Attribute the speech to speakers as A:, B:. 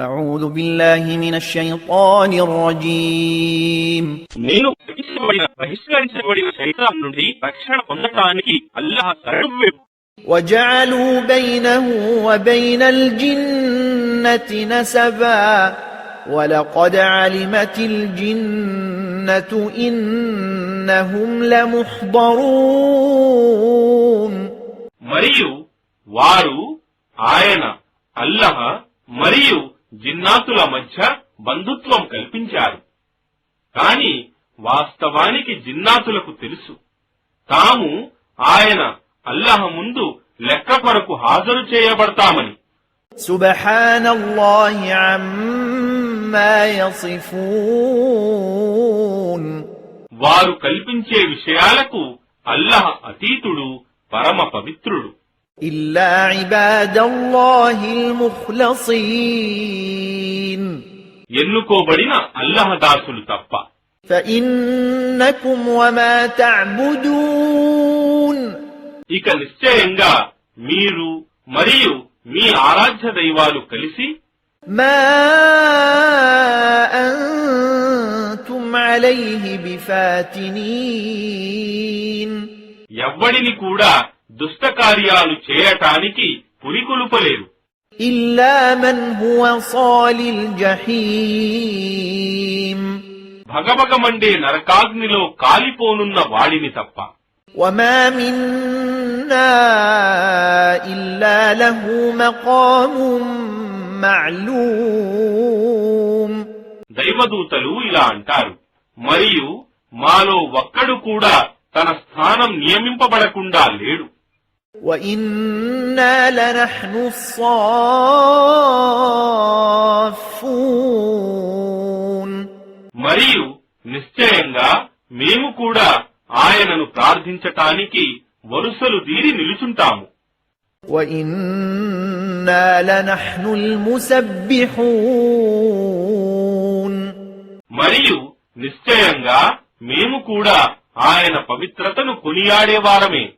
A: أعوذ بالله من الشيطان الرجيم
B: నేను బహిష్కరించబడిన శైతాన్ నుండి రక్షణ పొందడానికి అల్లాహ్ శరణు
A: وجعلوا بينه وبين الجنة نسبا ولقد علمت الجنة إنهم لمحضرون
B: మరియు వారు ఆయన అల్లాహ్ మరియు జిన్నాతుల మధ్య బంధుత్వం కల్పించారు. కాని వాస్తవానికి జిన్నాతులకు తెలుసు తాము ఆయన అల్లాహ్ ముందు లెక్క కొరకు హాజరు చేయబడతామని.
A: సుబ్హానల్లాహి అమ్మా యసిఫూన్.
B: వారు కల్పించే విషయాలకు అల్లాహ్ అతీతుడు, పరమ పవిత్రుడు.
A: ఇల్లా ఇబాదల్లాహిల్ ముఖ్లసీన్.
B: ఎన్నుకోబడిన అల్లాహ్ దాసులు తప్ప.
A: ఫఇన్నకుమ్ వమా తఅబుదూన్.
B: ఇక నిశ్చయంగా మీరు మరియు మీ ఆరాధ్య దైవాలు కలిసి
A: మా అంతుమ్ అలైహి బిఫాతినీన్.
B: ఎవ్వడిని కూడా దుష్ట కార్యాలు చేయటానికి పురికొల్పలేరు.
A: ఇల్లా మన్ హువ సాలిల్ జహీమ్.
B: భగభగమండే నరకాగ్నిలో కాలిపోనున్న వాడిని తప్ప.
A: వమా మిన్నా ఇల్లా లహు మకాముమ్ మఅలూమ్.
B: దైవదూతలు ఇలా అంటారు, మరియు మాలో ఒక్కడు కూడా తన స్థానం నియమింపబడకుండా లేడు.
A: وَإِنَّا لَنَحْنُ الصَّافُّونَ.
B: మరియు నిశ్చయంగా మేము కూడా ఆయనను ప్రార్థించటానికి వరుసలు తీరి నిలుచుంటాము.
A: وَإِنَّا لَنَحْنُ الْمُسَبِّحُونَ.
B: మరియు నిశ్చయంగా మేము కూడా ఆయన పవిత్రతను కొనియాడేవారమే.